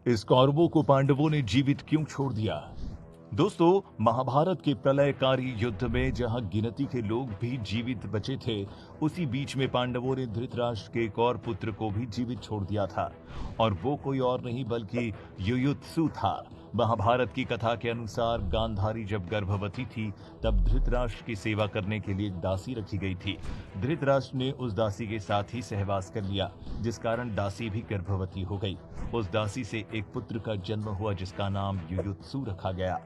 इस कौरवों को पांडवों ने जीवित क्यों छोड़ दिया? दोस्तों, महाभारत के प्रलयकारी युद्ध में जहां गिनती के लोग भी जीवित बचे थे, उसी बीच में पांडवों ने धृतराष्ट्र के एक और पुत्र को भी जीवित छोड़ दिया था। और वो कोई और नहीं बल्कि युयुत्सु था। महाभारत की कथा के अनुसार गांधारी जब गर्भवती थी, तब धृतराष्ट्र की सेवा करने के लिए एक दासी रखी गई थी। धृतराष्ट्र ने उस दासी के साथ ही सहवास कर लिया, जिस कारण दासी भी गर्भवती हो गई। उस दासी से एक पुत्र का जन्म हुआ, जिसका नाम युयुत्सु रखा गया।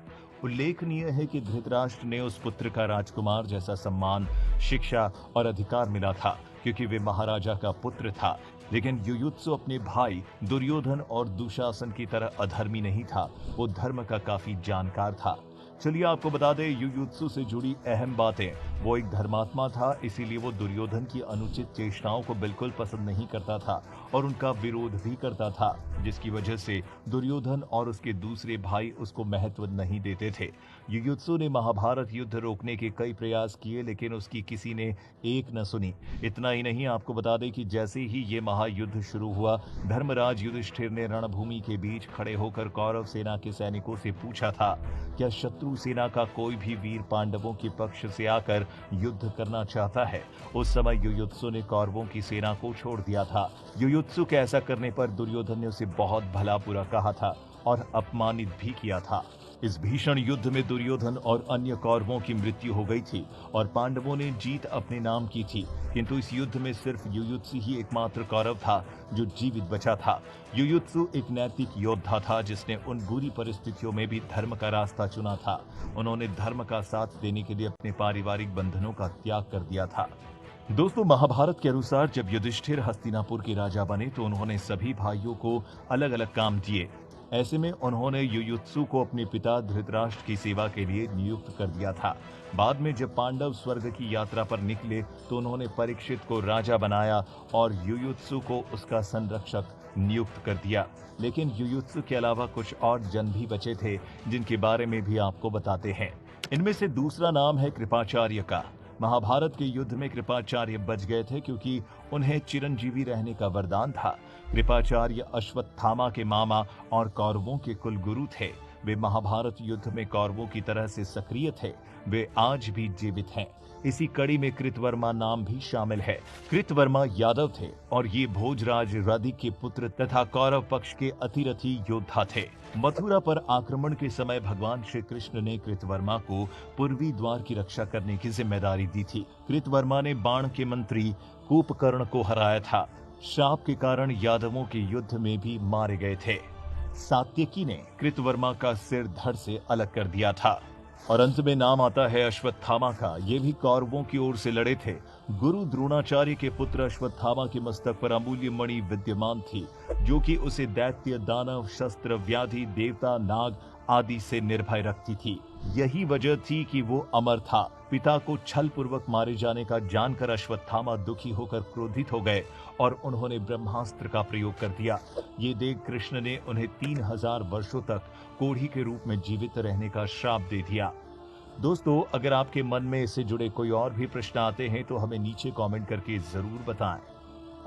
उल्लेखनीय है कि धृतराष्ट्र ने उस पुत्र का राजकुमार जैसा सम्मान, शिक्षा और अधिकार मिला था, क्योंकि वे महाराजा का पुत्र था। लेकिन युयुत्सु अपने भाई दुर्योधन और दुशासन की तरह अधर्मी नहीं था, वो धर्म का काफी जानकार था। चलिए आपको बता दें, युयुत्सु से जुड़ी अहम बातें। वो एक धर्मात्मा था, इसीलिए वो दुर्योधन की अनुचित चेष्टाओं को बिल्कुल पसंद नहीं करता था और उनका विरोध भी करता था, जिसकी वजह से दुर्योधन और उसके दूसरे भाई उसको महत्व नहीं देते थे। युयुत्सु ने महाभारत युद्ध रोकने के कई प्रयास किए, लेकिन उसकी किसी ने एक न सुनी। इतना ही नहीं, आपको बता दें कि जैसे ही ये महायुद्ध शुरू हुआ, धर्मराज युधिष्ठिर ने रणभूमि के बीच खड़े होकर कौरव सेना के सैनिकों से पूछा था, क्या शत्रु सेना का कोई भी वीर पांडवों के पक्ष से आकर युद्ध करना चाहता है? उस समय युयुत्सु ने कौरवों की सेना को छोड़ दिया था। युयुत्सु के ऐसा करने पर दुर्योधन ने उसे बहुत भला बुरा कहा था और अपमानित भी किया था। इस भीषण युद्ध में दुर्योधन और अन्य कौरवों की मृत्यु हो गई थी और पांडवों ने जीत अपने नाम की थी। किंतु इस युद्ध में सिर्फ युयुत्सु ही एकमात्र कौरव था जो जीवित बचा था। युयुत्सु एक नैतिक योद्धा था, जिसने उन बुरी परिस्थितियों में भी धर्म का रास्ता चुना था। उन्होंने धर्म का साथ देने के लिए अपने पारिवारिक बंधनों का त्याग कर दिया था। दोस्तों, महाभारत के अनुसार जब युधिष्ठिर हस्तिनापुर के राजा बने, तो उन्होंने सभी भाइयों को अलग अलग काम दिए। ऐसे में उन्होंने युयुत्सु को अपने पिता धृतराष्ट्र की सेवा के लिए नियुक्त कर दिया था। बाद में जब पांडव स्वर्ग की यात्रा पर निकले, तो उन्होंने परीक्षित को राजा बनाया और युयुत्सु को उसका संरक्षक नियुक्त कर दिया। लेकिन युयुत्सु के अलावा कुछ और जन भी बचे थे, जिनके बारे में भी आपको बताते हैं। इनमें से दूसरा नाम है कृपाचार्य का। महाभारत के युद्ध में कृपाचार्य बच गए थे, क्योंकि उन्हें चिरंजीवी रहने का वरदान था। कृपाचार्य अश्वत्थामा के मामा और कौरवों के कुलगुरु थे। वे महाभारत युद्ध में कौरवों की तरह से सक्रिय थे। वे आज भी जीवित हैं। इसी कड़ी में कृतवर्मा नाम भी शामिल है। कृतवर्मा यादव थे और ये भोजराज रदि के पुत्र तथा कौरव पक्ष के अतिरथी योद्धा थे। मथुरा पर आक्रमण के समय भगवान श्री कृष्ण ने कृतवर्मा को पूर्वी द्वार की रक्षा करने की जिम्मेदारी दी थी। कृतवर्मा ने बाण के मंत्री कूपकर्ण को हराया था। शाप के कारण यादवों के युद्ध में भी मारे गए थे। सात्यकी ने कृतवर्मा का सिर धड़ से अलग कर दिया था। और अंत में नाम आता है अश्वत्थामा का। ये भी कौरवों की ओर से लड़े थे। गुरु द्रोणाचार्य के पुत्र अश्वत्थामा के मस्तक पर अमूल्य मणि विद्यमान थी, जो कि उसे दैत्य, दानव, शस्त्र, व्याधि, देवता, नाग आदि से निर्भय रखती थी। यही वजह थी कि वो अमर था। पिता को छल पूर्वक मारे जाने का जानकर अश्वत्थामा दुखी होकर क्रोधित हो गए और उन्होंने ब्रह्मास्त्र का प्रयोग कर दिया। ये देख कृष्ण ने उन्हें 3000 वर्षों तक कोढ़ी के रूप में जीवित रहने का श्राप दे दिया। दोस्तों, अगर आपके मन में इससे जुड़े कोई और भी प्रश्न आते हैं तो हमें नीचे कमेंट करके जरूर बताएं।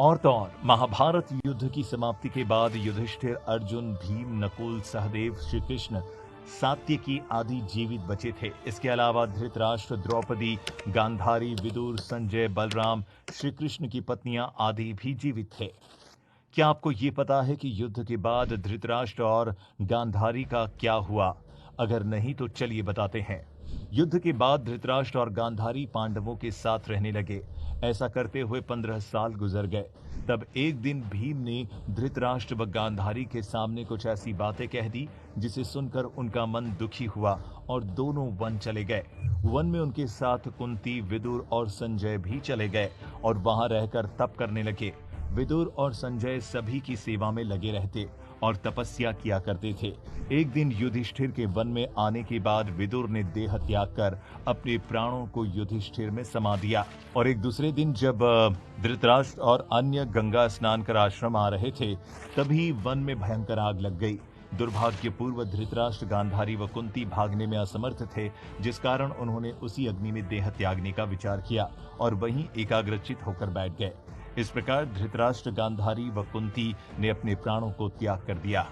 और तो और, महाभारत युद्ध की समाप्ति के बाद युधिष्ठिर, अर्जुन, भीम, नकुल, सहदेव, श्री कृष्ण, सात्यकी आदि जीवित बचे थे। इसके अलावा धृतराष्ट्र, द्रौपदी, गांधारी, विदुर, संजय, बलराम, श्री कृष्ण की पत्नियां आदि भी जीवित थे। क्या आपको ये पता है कि युद्ध के बाद धृतराष्ट्र और गांधारी का क्या हुआ? अगर नहीं तो चलिए बताते हैं। युद्ध के बाद धृतराष्ट्र और गांधारी पांडवों के साथ रहने लगे। ऐसा करते हुए 15 साल गुजर गए। तब एक दिन भीम ने धृतराष्ट्र व गांधारी के सामने कुछ ऐसी बातें कह दी, जिसे सुनकर उनका मन दुखी हुआ और दोनों वन चले गए। वन में उनके साथ कुंती, विदुर और संजय भी चले गए और वहां रहकर तप करने लगे। विदुर और संजय सभी की सेवा में लगे रहते और तपस्या किया करते थे। एक दिन युधिष्ठिर के वन में आने के बाद विदुर ने देह त्याग कर अपने प्राणों को युधिष्ठिर में समा दिया। और एक दूसरे दिन जब धृतराष्ट्र और अन्य गंगा स्नान कर आश्रम आ रहे थे, तभी वन में भयंकर आग लग गई। दुर्भाग्यपूर्व धृतराष्ट्र, गांधारी व कुंती भागने में असमर्थ थे, जिस कारण उन्होंने उसी अग्नि में देह त्यागने का विचार किया और वहीं एकाग्रचित होकर बैठ गए। इस प्रकार धृतराष्ट्र, गांधारी व कुंती ने अपने प्राणों को त्याग कर दिया।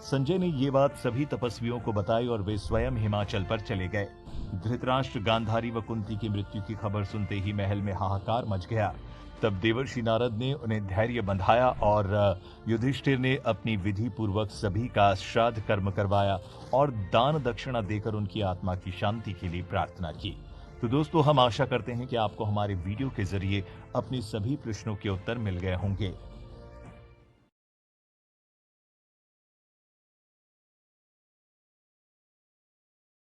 संजय ने ये बात सभी तपस्वियों को बताई और वे स्वयं हिमाचल पर चले गए। धृतराष्ट्र, गांधारी व कुंती की मृत्यु की खबर सुनते ही महल में हाहाकार मच गया। तब देवर्षि नारद ने उन्हें धैर्य बंधाया और युधिष्ठिर ने अपनी विधि पूर्वक सभी का श्राद्ध कर्म करवाया और दान दक्षिणा देकर उनकी आत्मा की शांति के लिए प्रार्थना की। तो दोस्तों, हम आशा करते हैं कि आपको हमारे वीडियो के जरिए अपने सभी प्रश्नों के उत्तर मिल गए होंगे।